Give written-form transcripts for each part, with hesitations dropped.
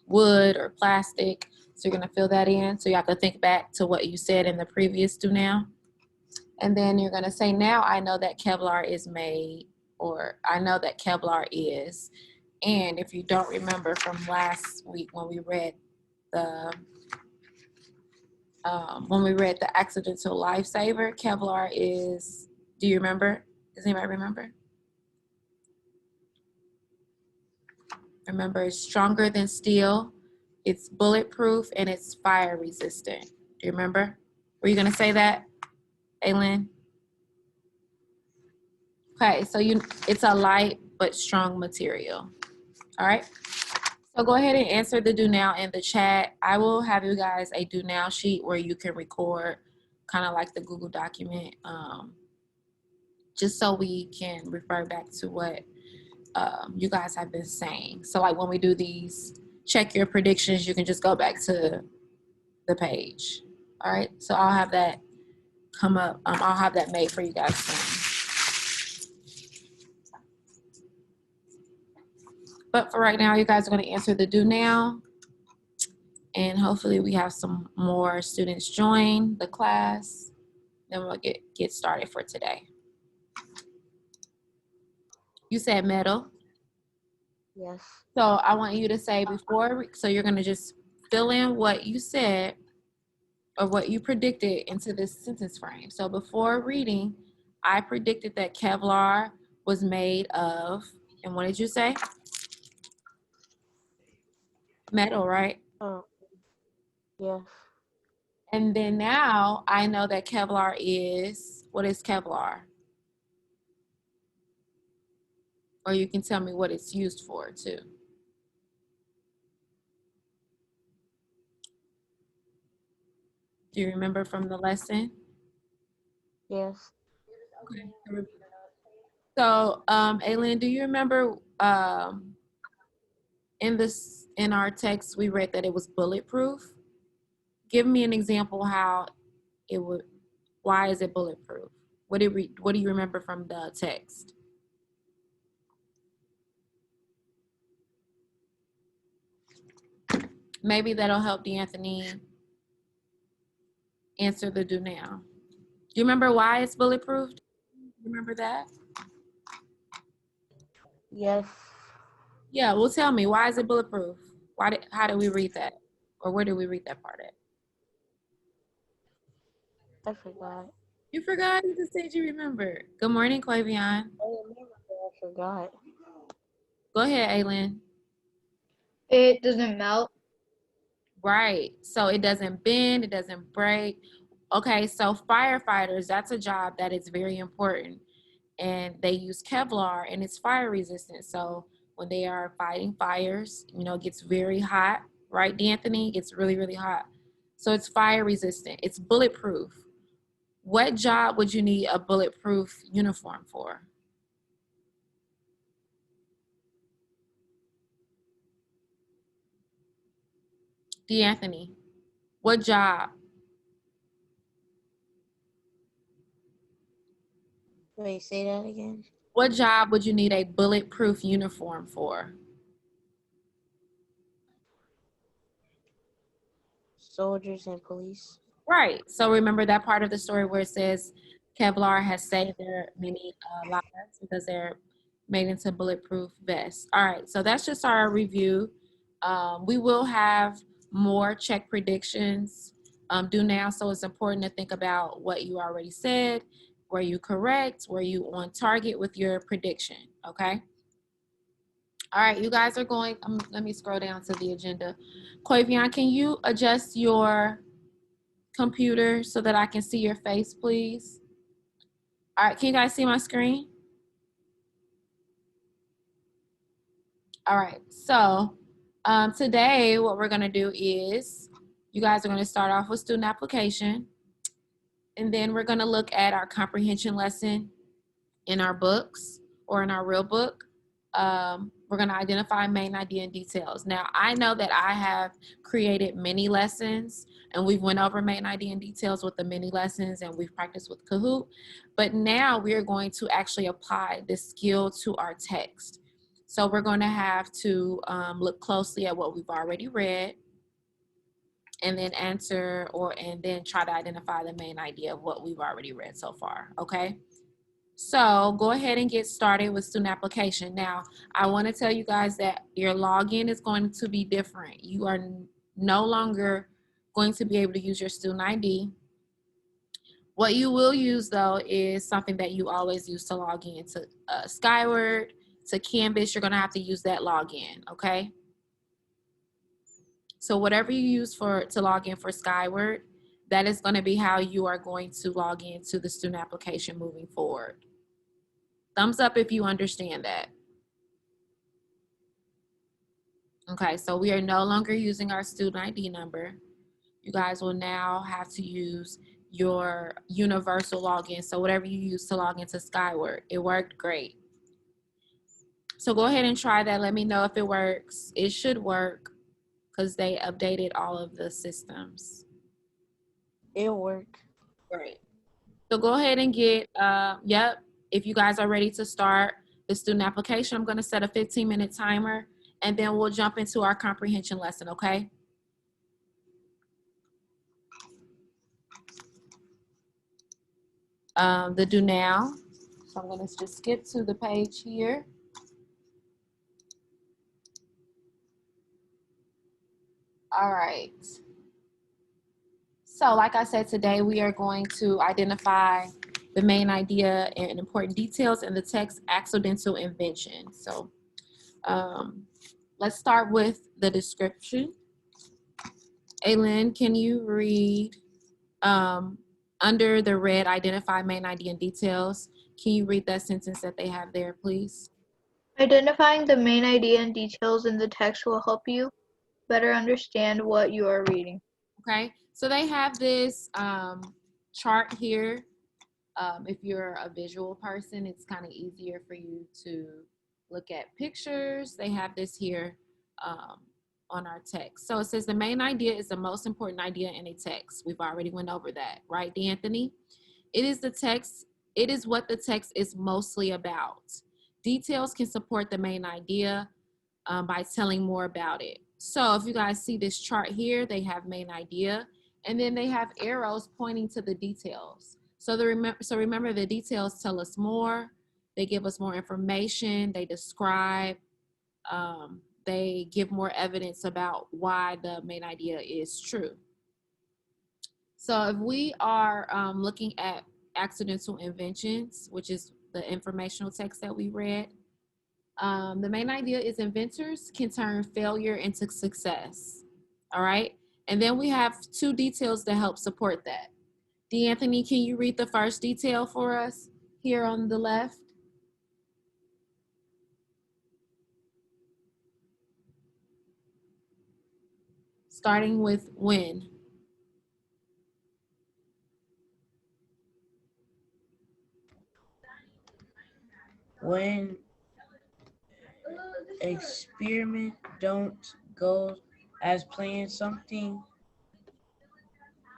wood or plastic. So you're gonna fill that in. So you have to think back to what you said in the previous do now. And then you're gonna say, now I know that Kevlar is made, or I know that Kevlar is. And if you don't remember from last week when we read the accidental lifesaver, Kevlar is, do you remember? Does anybody remember? Remember, it's stronger than steel, it's bulletproof, and it's fire resistant. Do you remember? Were you gonna say that, Aylin? Okay, so it's a light but strong material. All right. So go ahead and answer the do now in the chat. I will have you guys a do now sheet where you can record, kind of like the Google document, just so we can refer back to what you guys have been saying. So like when we do these check your predictions, you can just go back to the page. All right, so I'll have that come up. I'll have that made for you guys soon. But for right now, you guys are going to answer the do now. And hopefully we have some more students join the class. Then we'll get started for today. You said metal. Yes. So I want you to say before, so you're going to just fill in what you said or what you predicted into this sentence frame. So before reading, I predicted that Kevlar was made of, and what did you say? Metal, right? Oh, yes. And then now I know that Kevlar is, what is Kevlar? Or you can tell me what it's used for too. Do you remember from the lesson? Yes. Okay. So, Aylin, do you remember in our text we read that it was bulletproof? Give me an example how it would. Why is it bulletproof? What do you remember from the text? Maybe that'll help D'Anthony answer the do now. Do you remember why it's bulletproof? Remember that? Yes. Yeah, well, tell me, why is it bulletproof? How did we read that? Or where did we read that part at? I forgot. You forgot? You just said you remember. Good morning, Quavion. I remember, but I forgot. Go ahead, Aylin. It doesn't melt. Right. So it doesn't bend, it doesn't break. Okay, so firefighters, that's a job that is very important. And they use Kevlar and it's fire resistant. So when they are fighting fires, it gets very hot, right, D'Anthony? It gets really, really hot. So it's fire resistant. It's bulletproof. What job would you need a bulletproof uniform for? D'Anthony, what job? Wait, say that again. What job would you need a bulletproof uniform for? Soldiers and police. Right. So remember that part of the story where it says Kevlar has saved their many lives because they're made into bulletproof vests. All right. So that's just our review. We will have more check predictions due now. So it's important to think about what you already said. Were you correct? Were you on target with your prediction? Okay. All right, you guys are going, let me scroll down to the agenda. Quavion, can you adjust your computer so that I can see your face, please? All right, can you guys see my screen? All right, so today what we're gonna do is, you guys are gonna start off with student application, and then we're gonna look at our comprehension lesson in our books or in our real book. We're going to identify main idea and details. Now, I know that I have created mini lessons and we've went over main idea and details with the mini lessons and we've practiced with Kahoot, but now we are going to actually apply this skill to our text. So we're going to have to look closely at what we've already read and then answer and then try to identify the main idea of what we've already read so far, okay? So go ahead and get started with student application. Now, I want to tell you guys that your login is going to be different. You are no longer going to be able to use your student ID. What you will use though is something that you always use to log in to Skyward, to Canvas. You're going to have to use that login, okay? So whatever you use to log in for Skyward, that is going to be how you are going to log into the student application moving forward. Thumbs up if you understand that. Okay, so we are no longer using our student ID number. You guys will now have to use your universal login. So whatever you use to log into Skyward, it worked great. So go ahead and try that. Let me know if it works. It should work because they updated all of the systems. It'll work. Great. So go ahead and get, yep, if you guys are ready to start the student application, I'm going to set a 15-minute timer and then we'll jump into our comprehension lesson, okay? The do now. So I'm going to just skip to the page here. All right. So like I said, today we are going to identify the main idea and important details in the text accidental invention. So let's start with the description. Aylin, can you read under the red identify main idea and details? Can you read that sentence that they have there, please? Identifying the main idea and details in the text will help you better understand what you are reading. Okay, so they have this chart here. If you're a visual person, it's kind of easier for you to look at pictures. They have this here on our text. So it says the main idea is the most important idea in a text. We've already went over that, right, D'Anthony? It is the text, it is what the text is mostly about. Details can support the main idea by telling more about it. So if you guys see this chart here, they have main idea, and then they have arrows pointing to the details. So remember the details tell us more. They give us more information. They describe. They give more evidence about why the main idea is true. So if we are looking at accidental inventions, which is the informational text that we read, the main idea is inventors can turn failure into success. All right. And then we have two details that help support that. D'Anthony, can you read the first detail for us here on the left? Starting with when. When experiment don't go as planned, something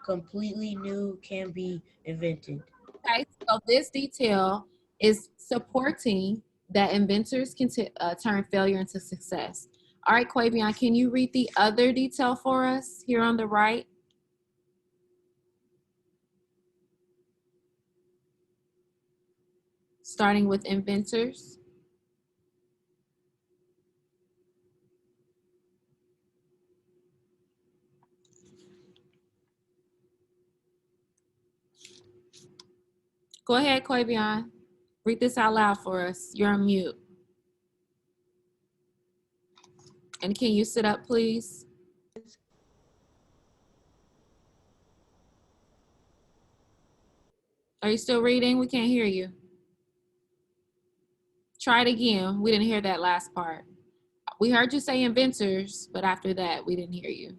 completely new can be invented. Okay, so this detail is supporting that inventors can turn failure into success. All right, Quavion, can you read the other detail for us here on the right? Starting with inventors. Go ahead, Quavion. Read this out loud for us. You're on mute. And can you sit up, please? Are you still reading? We can't hear you. Try it again. We didn't hear that last part. We heard you say inventors, but after that, we didn't hear you.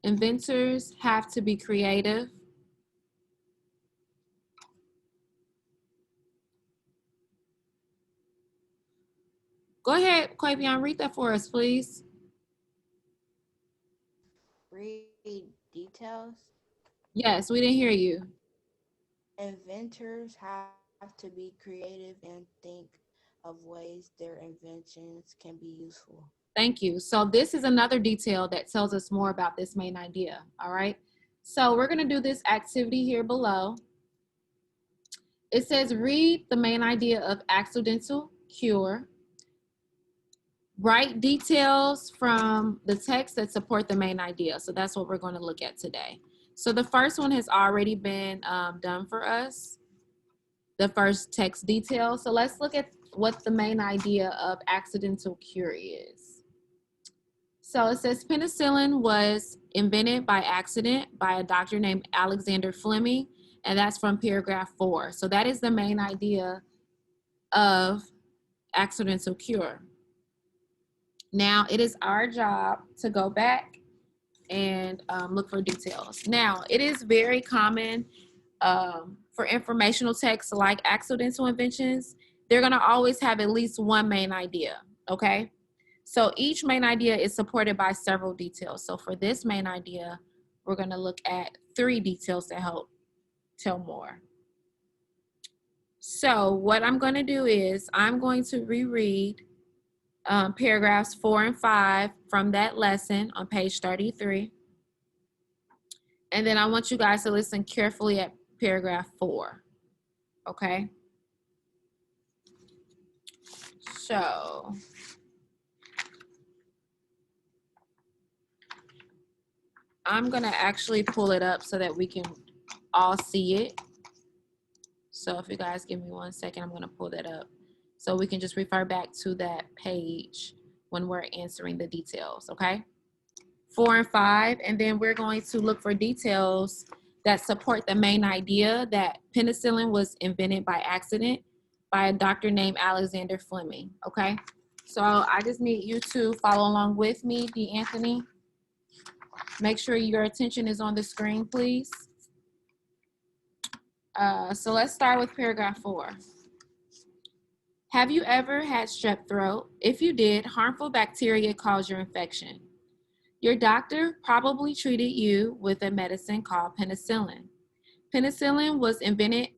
Inventors have to be creative. Go ahead, Quavion, read that for us, please. Read details. Yes, we didn't hear you. Inventors have to be creative and think of ways their inventions can be useful. Thank you. So this is another detail that tells us more about this main idea. All right. So we're going to do this activity here below. It says read the main idea of accidental cure. Write details from the text that support the main idea. So that's what we're going to look at today. So the first one has already been done for us, the first text detail. So let's look at what the main idea of accidental cure is. So it says penicillin was invented by accident by a doctor named Alexander Fleming, and that's from paragraph 4. So that is the main idea of accidental cure. Now, it is our job to go back and look for details. Now, it is very common for informational texts like accidental inventions, they're going to always have at least one main idea, okay? So each main idea is supported by several details. So for this main idea, we're going to look at 3 details to help tell more. So what I'm going to do is I'm going to reread paragraphs 4 and 5 from that lesson on page 33. And then I want you guys to listen carefully at paragraph 4, okay? So I'm gonna actually pull it up so that we can all see it. So if you guys give me 1 second, I'm gonna pull that up so we can just refer back to that page when we're answering the details, okay? 4 and 5, and then we're going to look for details that support the main idea that penicillin was invented by accident by a doctor named Alexander Fleming, okay? So I just need you to follow along with me, D'Anthony. Make sure your attention is on the screen, please. So let's start with paragraph 4. Have you ever had strep throat? If you did, harmful bacteria caused your infection. Your doctor probably treated you with a medicine called penicillin. Penicillin was invented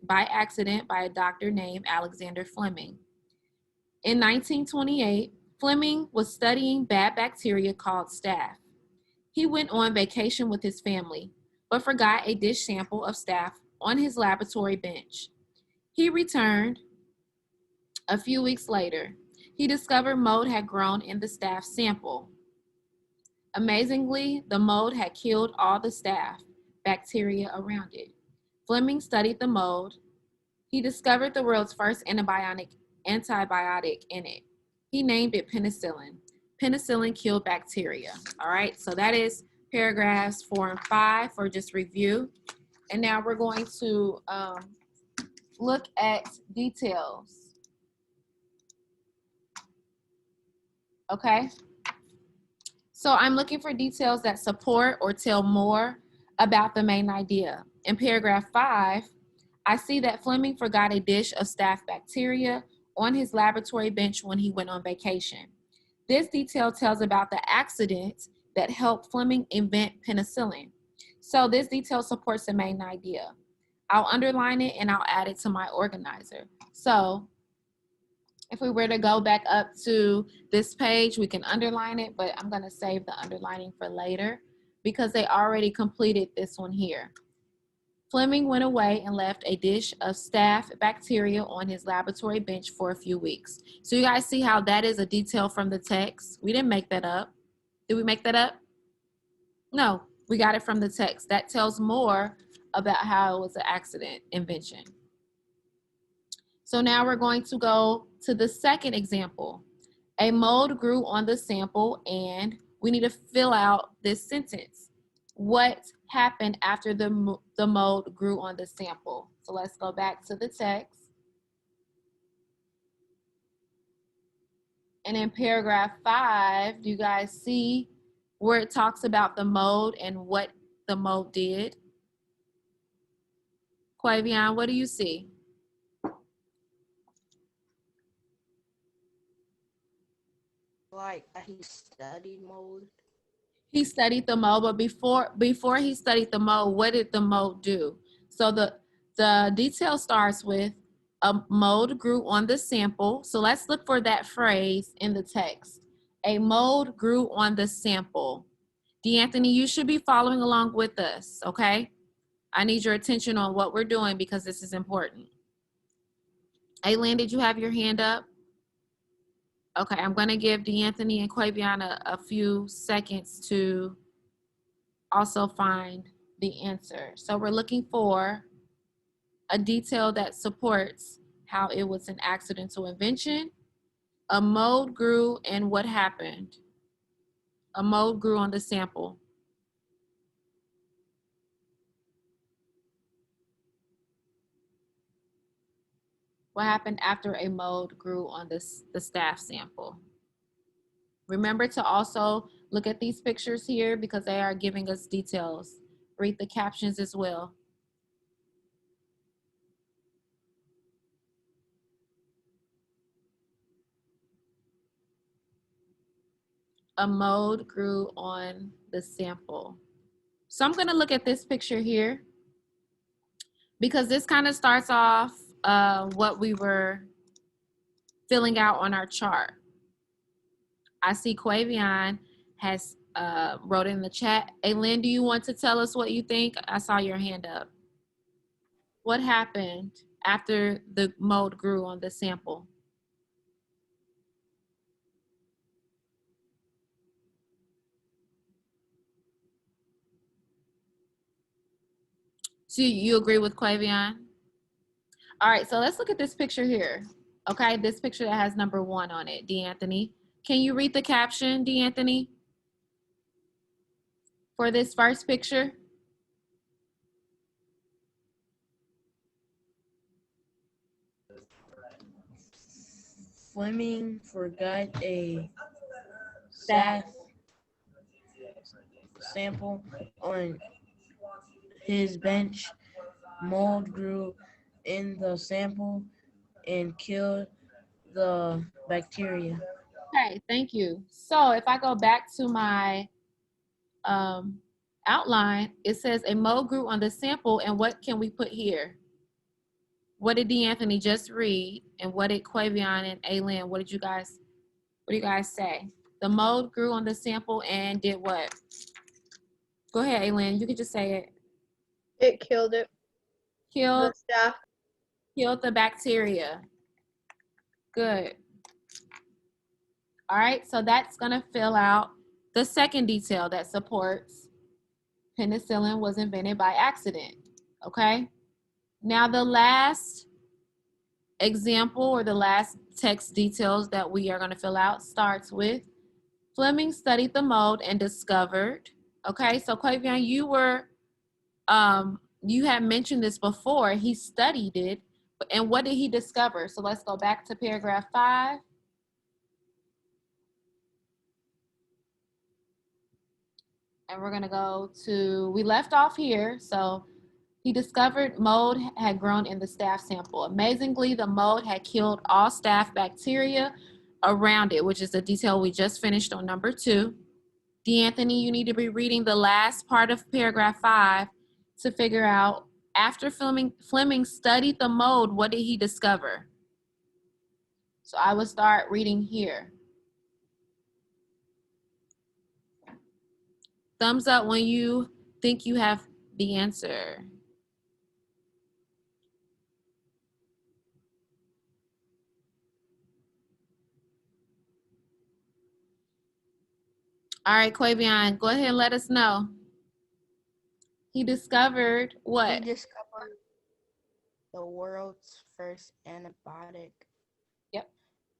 by accident by a doctor named Alexander Fleming. In 1928, Fleming was studying bad bacteria called staph. He went on vacation with his family, but forgot a dish sample of staph on his laboratory bench. He returned a few weeks later. He discovered mold had grown in the staph sample. Amazingly, the mold had killed all the staph bacteria around it. Fleming studied the mold. He discovered the world's first antibiotic in it. He named it penicillin. Penicillin killed bacteria. All right, so that is paragraphs 4 and 5 for just review. And now we're going to look at details. Okay? So I'm looking for details that support or tell more about the main idea. In paragraph 5, I see that Fleming forgot a dish of staph bacteria on his laboratory bench when he went on vacation. This detail tells about the accident that helped Fleming invent penicillin. So this detail supports the main idea. I'll underline it and I'll add it to my organizer. So if we were to go back up to this page, we can underline it, but I'm gonna save the underlining for later because they already completed this one here. Fleming went away and left a dish of staph bacteria on his laboratory bench for a few weeks. So you guys see how that is a detail from the text. We didn't make that up. Did we make that up? No, we got it from the text. That tells more about how it was an accident invention. So now we're going to go to the second example. A mold grew on the sample and we need to fill out this sentence. What happened after the mold grew on the sample? So let's go back to the text. And in paragraph 5, do you guys see where it talks about the mold and what the mold did? Quavion, what do you see? Like he studied mold. He studied the mold, but before he studied the mold, what did the mold do? So The detail starts with a mold grew on the sample. So let's look for that phrase in the text. A mold grew on the sample. D'Anthony, you should be following along with us, okay? I need your attention on what we're doing because this is important. Aylin, did you have your hand up? Okay, I'm gonna give D'Anthony and Quavion a few seconds to also find the answer. So we're looking for a detail that supports how it was an accidental invention. A mold grew and what happened? A mold grew on the sample. What happened after a mold grew on the staff sample? Remember to also look at these pictures here because they are giving us details. Read the captions as well. A mold grew on the sample. So I'm gonna look at this picture here because this kind of starts off what we were filling out on our chart. I see Quavion has wrote in the chat. Aylin, do you want to tell us what you think? I saw your hand up. What happened after the mold grew on the sample? So you agree with Quavion? All right, so let's look at this picture here. Okay, this picture that has number 1 on it, D'Anthony. Can you read the caption, D'Anthony, for this first picture? Fleming forgot a staff sample on his bench. Mold grew in the sample and killed the bacteria. Okay, thank you. So if I go back to my outline, it says a mold grew on the sample, and what can we put here? What did D'Anthony just read, and what did Quavion and Aylin, what do you guys say? The mold grew on the sample and did what? Go ahead, Aylin, you can just say it. It killed it. The Killed staff. the bacteria. Good. All right, so that's gonna fill out the second detail that supports penicillin was invented by accident, okay? Now the last example or the last text details that we are gonna fill out starts with Fleming studied the mold and discovered, okay? So Quavion, you had mentioned this before, he studied it, and what did he discover? So let's go back to paragraph 5. And we're gonna go to, we left off here, so he discovered mold had grown in the staph sample. Amazingly, the mold had killed all staph bacteria around it, which is the detail we just finished on number 2. D'Anthony, you need to be reading the last part of paragraph 5 to figure out, after Fleming studied the mold, what did he discover? So I will start reading here. Thumbs up when you think you have the answer. All right, Quavion, go ahead and let us know. He discovered He what? discovered the world's first antibiotic. Yep,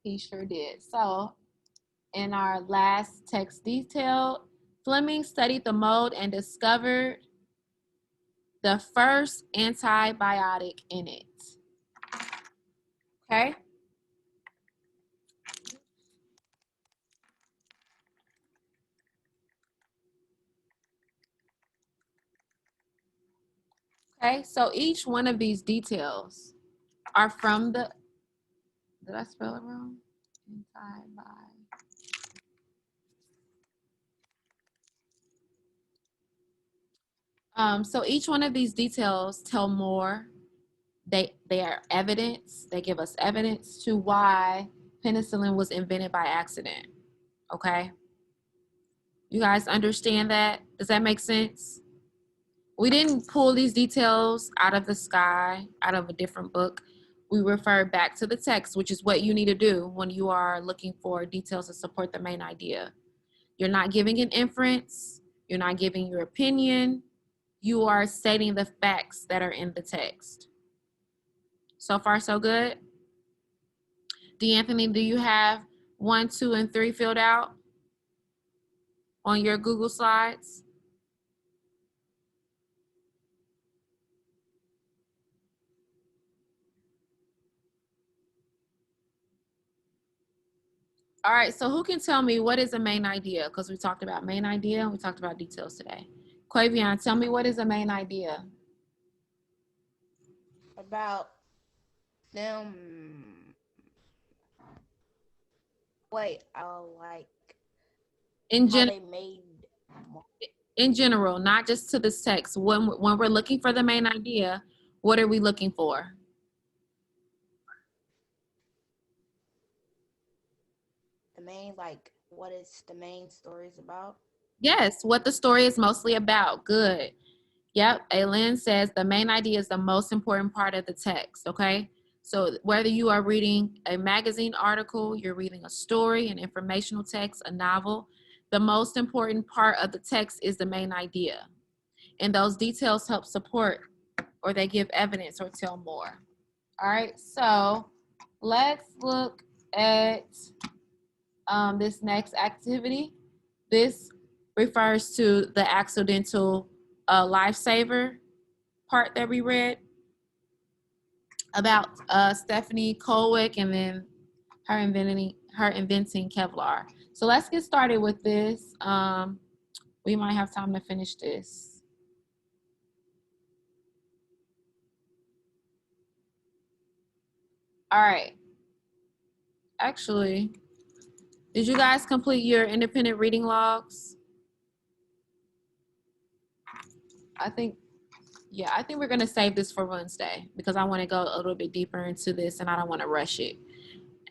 he sure did. So in our last text detail, Fleming studied the mold and discovered the first antibiotic in it. Okay? Okay, so each one of these details are from the, did I spell it wrong? So each one of these details tell more they are evidence. They give us evidence to why penicillin was invented by accident. Okay? You guys understand that? Does that make sense? We didn't pull these details out of the sky, out of a different book. We refer back to the text, which is what you need to do when you are looking for details to support the main idea. You're not giving an inference. You're not giving your opinion. You are stating the facts that are in the text. So far, so good? D'Anthony, do you have 1, 2, and 3 filled out on your Google Slides? All right, so who can tell me what is a main idea? Because we talked about main idea and we talked about details today. Quavion, tell me what is a main idea? About them. Wait, like In how general. they made. In general, not just to this text. When we're looking for the main idea, what are we looking for? The main, like, what is the main stories about? Yes, what the story is mostly about. Good. Yep, Aylin says the main idea is the most important part of the text, okay? So whether you are reading a magazine article, you're reading a story, an informational text, a novel, the most important part of the text is the main idea. And those details help support or they give evidence or tell more. All right, so let's look at this next activity. This refers to the accidental lifesaver part that we read about Stephanie Colwick and then her inventing Kevlar. So let's get started with this. We might have time to finish this. All right. Actually, did you guys complete your independent reading logs? I think we're gonna save this for Wednesday because I want to go a little bit deeper into this and I don't want to rush it.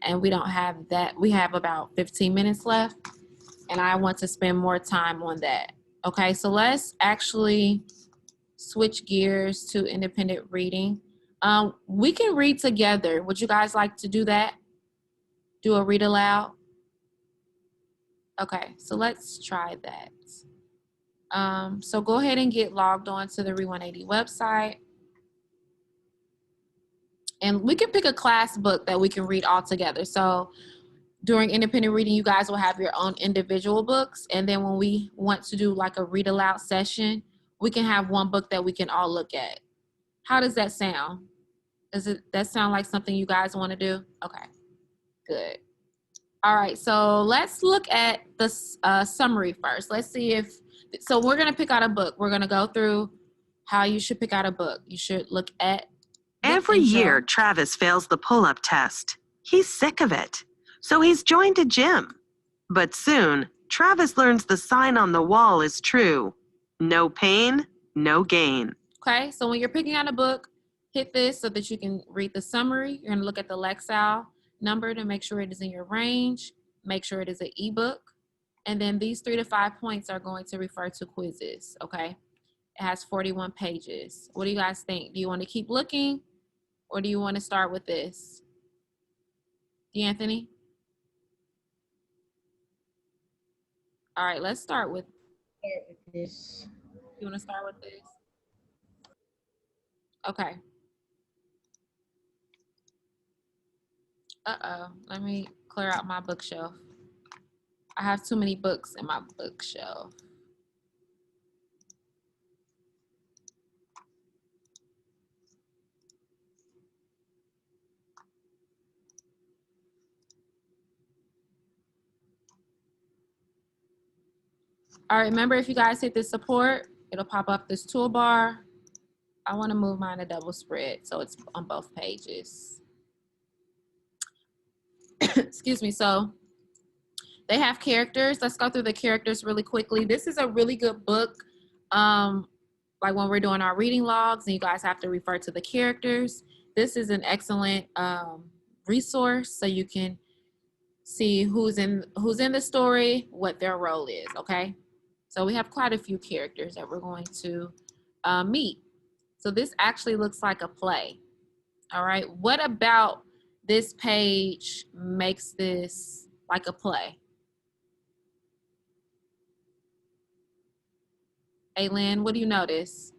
And we don't have that. We have about 15 minutes left and I want to spend more time on that. Okay, so let's actually switch gears to independent reading. We can read together. Would you guys like to do that? Do a read aloud? Okay, so let's try that. So go ahead and get logged on to the Read 180 website. And we can pick a class book that we can read all together. So during independent reading, you guys will have your own individual books. And then when we want to do like a read aloud session, we can have one book that we can all look at. How does that sound? Does that sound like something you guys want to do? Okay, good. All right, so let's look at the summary first. Let's see so we're gonna pick out a book. We're gonna go through how you should pick out a book. You should look at Every year, Travis fails the pull-up test. He's sick of it. So he's joined a gym. But soon, Travis learns the sign on the wall is true. No pain, no gain. Okay, so when you're picking out a book, hit this so that you can read the summary. You're gonna look at the Lexile number to make sure it is in your range. Make sure it is an ebook. And then these 3 to 5 points are going to refer to quizzes, okay? It has 41 pages. What do you guys think? Do you want to keep looking or do you want to start with this? D'Anthony? All right, let's start with this. You want to start with this? Okay. Let me clear out my bookshelf. I have too many books in my bookshelf. All right, remember if you guys hit this support, it'll pop up this toolbar. I want to move mine to double spread so it's on both pages. Excuse me. So they have characters. Let's go through the characters really quickly. This is a really good book. Like when we're doing our reading logs and you guys have to refer to the characters. this is an excellent resource so you can see who's in the story, what their role is, okay? So we have quite a few characters that we're going to meet. So this actually looks like a play. All right, what about this page makes this like a play? Aylin, what do you notice?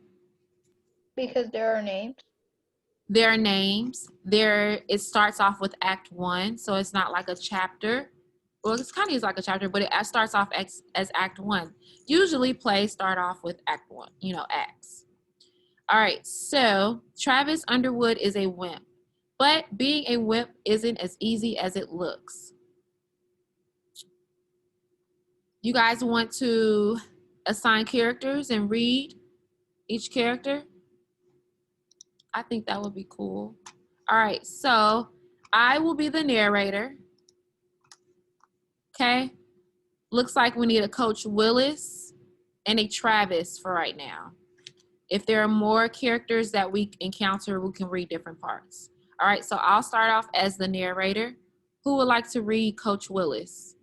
Because there are names. There are names. It starts off with Act 1, so it's not like a chapter. Well, it's kind of like a chapter, but it starts off as Act 1. Usually plays start off with Act 1, acts. All right, so Travis Underwood is a wimp, but being a wimp isn't as easy as it looks. You guys want to assign characters and read each character? I think that would be cool. All right, so I will be the narrator. Okay, looks like we need a Coach Willis and a Travis for right now. If there are more characters that we encounter, we can read different parts. All right, so I'll start off as the narrator. Who would like to read Coach Willis?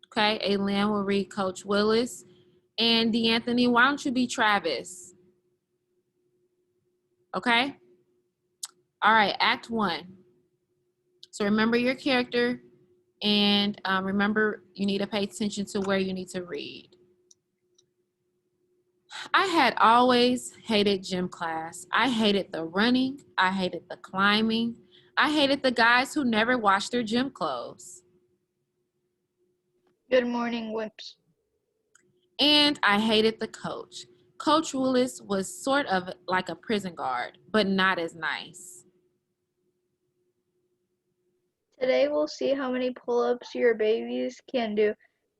Okay, Aylin will read Coach Willis. And DeAnthony, why don't you be Travis? Okay? All right, Act 1. So remember your character, and remember you need to pay attention to where you need to read. I had always hated gym class. I hated the running. I hated the climbing. I hated the guys who never washed their gym clothes. Good morning, wimps. And I hated the coach. Coach Willis was sort of like a prison guard, but not as nice. Today we'll see how many pull-ups your babies can do.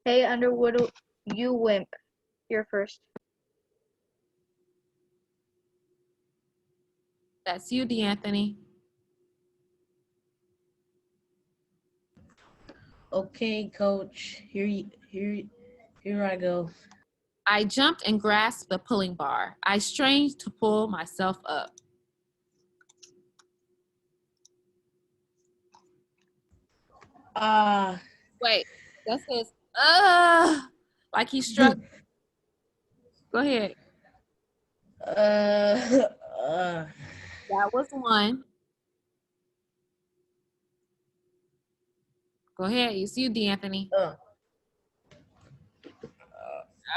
Hey, Underwood, you wimp. You're first. That's you, DeAnthony. Okay, coach. Here I go. I jumped and grasped the pulling bar. I strained to pull myself up. Wait, that says, like he struck. Go ahead. That was one. Go ahead. You see, DeAnthony. Two.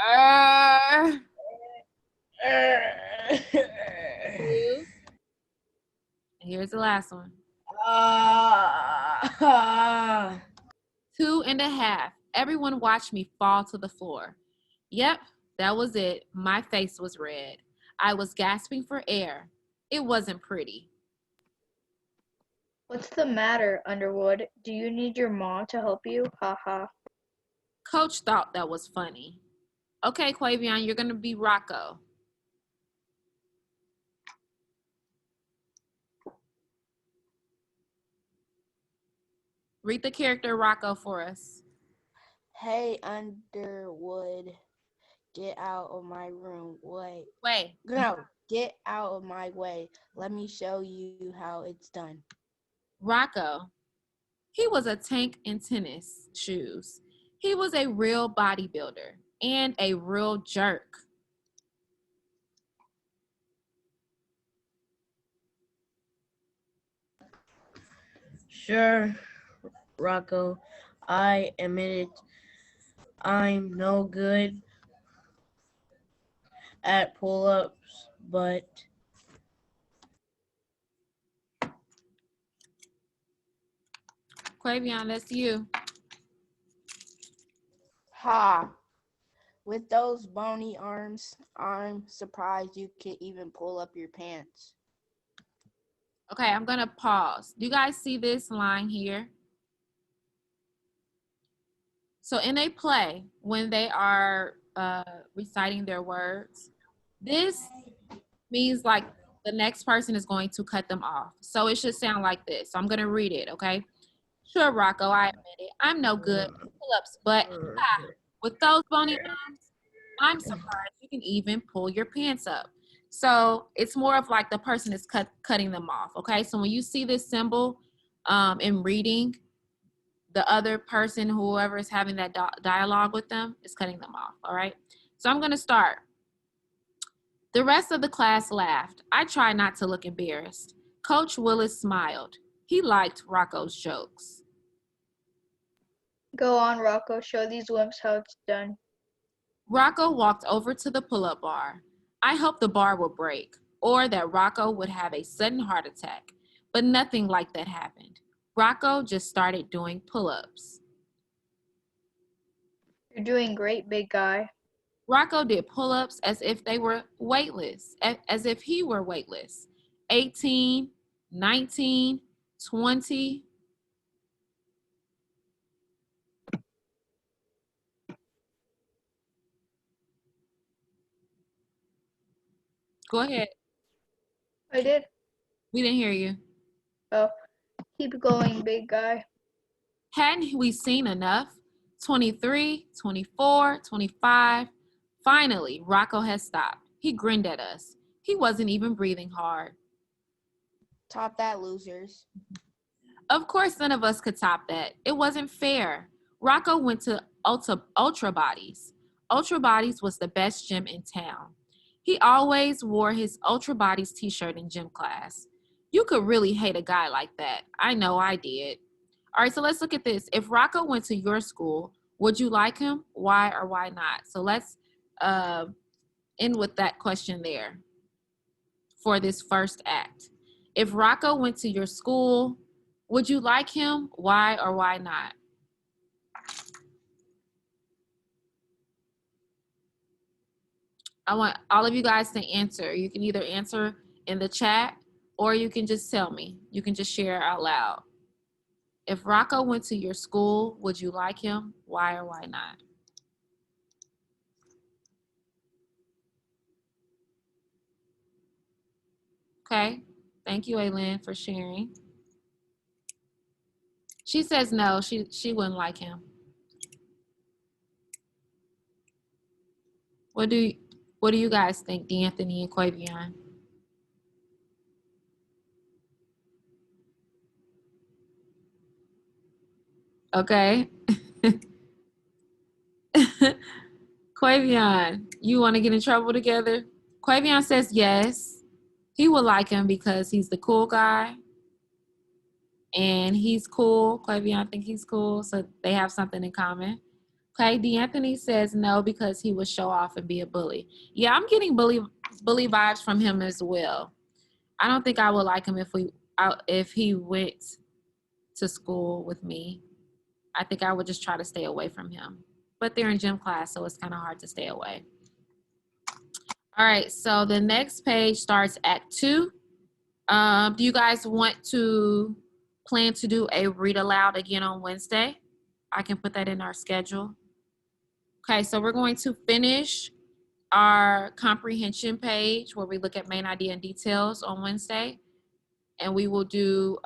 And here's the last one. 2.5. Everyone watched me fall to the floor. Yep, that was it. My face was red. I was gasping for air. It wasn't pretty. What's the matter, Underwood? Do you need your mom to help you? Haha. Coach thought that was funny. Okay, Quavion, you're going to be Rocco. Read the character Rocco for us. Hey, Underwood, get out of my room. Wait. No, get out of my way. Let me show you how it's done. Rocco, he was a tank in tennis shoes. He was a real bodybuilder and a real jerk. Sure, Rocco, I admit it. I'm no good at pull-ups, but Quavion, that's you. Ha! With those bony arms, I'm surprised you can even pull up your pants. Okay, I'm going to pause. Do you guys see this line here? So in a play, when they are reciting their words, this means like the next person is going to cut them off. So it should sound like this. So I'm going to read it, okay? Sure, Rocco, I admit it. I'm no good at pull-ups, but with those bony arms, I'm surprised you can even pull your pants up. So it's more of like the person is cutting them off, okay? So when you see this symbol in reading, the other person, whoever is having that dialogue with them, is cutting them off, all right? So I'm gonna start. The rest of the class laughed. I tried not to look embarrassed. Coach Willis smiled. He liked Rocco's jokes. Go on, Rocco. Show these wimps how it's done. Rocco walked over to the pull-up bar. I hoped the bar would break, or that Rocco would have a sudden heart attack, but nothing like that happened. Rocco just started doing pull-ups. You're doing great, big guy. Rocco did pull-ups as if they were weightless, as if he were weightless. 18, 19, 20. Go ahead. I did. We didn't hear you. Oh, keep going, big guy. Hadn't we seen enough? 23, 24, 25. Finally, Rocco had stopped. He grinned at us. He wasn't even breathing hard. Top that, losers. Of course, none of us could top that. It wasn't fair. Rocco went to Ultra Bodies. Ultra Bodies was the best gym in town. He always wore his Ultra Bodies t-shirt in gym class. You could really hate a guy like that. I know I did. All right, so let's look at this. If Rocco went to your school, would you like him? Why or why not? So let's end with that question there for this first act. If Rocco went to your school, would you like him? Why or why not? I want all of you guys to answer. You can either answer in the chat or you can just tell me. You can just share out loud. If Rocco went to your school, would you like him? Why or why not? Okay. Thank you, Aylin, for sharing. She says no, she wouldn't like him. What do you guys think, D'Anthony and Quavion? Okay. Quavion, you want to get in trouble together? Quavion says yes. He would like him because he's the cool guy. And he's cool. Quavion think he's cool, so they have something in common. Okay, D'Anthony says no because he would show off and be a bully. Yeah, I'm getting bully vibes from him as well. I don't think I would like him if he went to school with me. I think I would just try to stay away from him. But they're in gym class, so it's kind of hard to stay away. All right, so the next page starts Act 2. Do you guys want to plan to do a read aloud again on Wednesday? I can put that in our schedule. Okay, so we're going to finish our comprehension page where we look at main idea and details on Wednesday. And we will do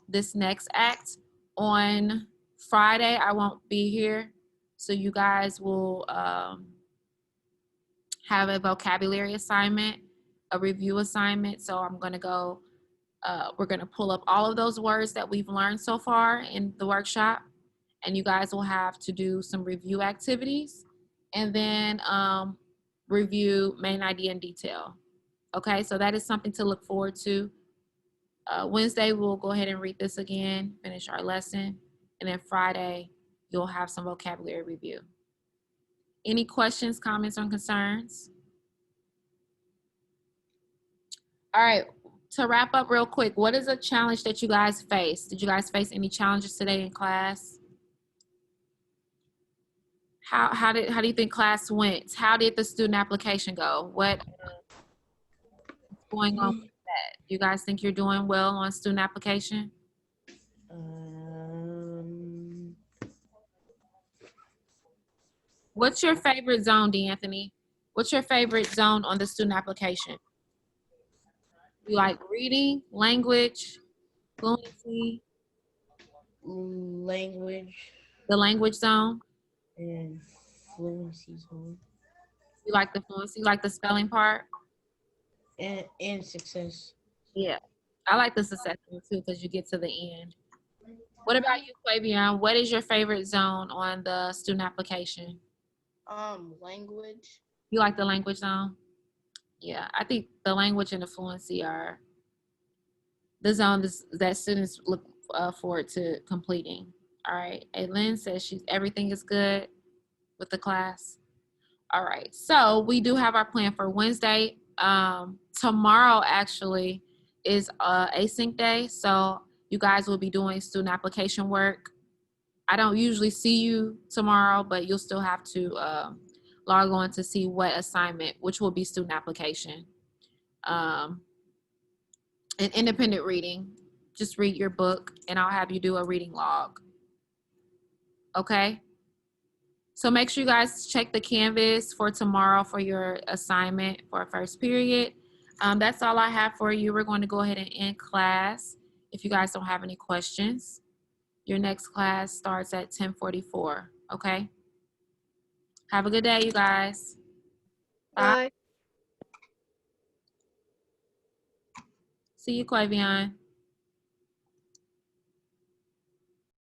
this next act on Friday. I won't be here, so you guys will have a vocabulary assignment, a review assignment. So I'm going to go, we're going to pull up all of those words that we've learned so far in the workshop, and you guys will have to do some review activities and then review main idea in detail. Okay, so that is something to look forward to. Wednesday, we'll go ahead and read this again, finish our lesson, and then Friday, you'll have some vocabulary review. Any questions, comments, or concerns? All right, to wrap up real quick, what is a challenge that you guys faced? Did you guys face any challenges today in class? How do you think class went? How did the student application go? What's going on with that? You guys think you're doing well on student application? What's your favorite zone, D'Anthony? What's your favorite zone on the student application? You like reading, language, fluency? Language The language zone? and fluency zone. You like the fluency? You like the spelling part? and success. Yeah. I like the success one too because you get to the end. What about you, Quavion? What is your favorite zone on the student application? Language. You like the language zone? Yeah, I think the language and the fluency are the zone that students look forward to completing. All right. Lynn says everything is good with the class. All right. So we do have our plan for Wednesday. Tomorrow actually is async day. So you guys will be doing student application work. I don't usually see you tomorrow, but you'll still have to log on to see what assignment, which will be student application. And independent reading. Just read your book and I'll have you do a reading log. Okay? So make sure you guys check the Canvas for tomorrow for your assignment for first period. That's all I have for you. We're going to go ahead and end class if you guys don't have any questions. Your next class starts at 10:44. Okay? Have a good day, you guys. Bye. Bye. See you, Quavion.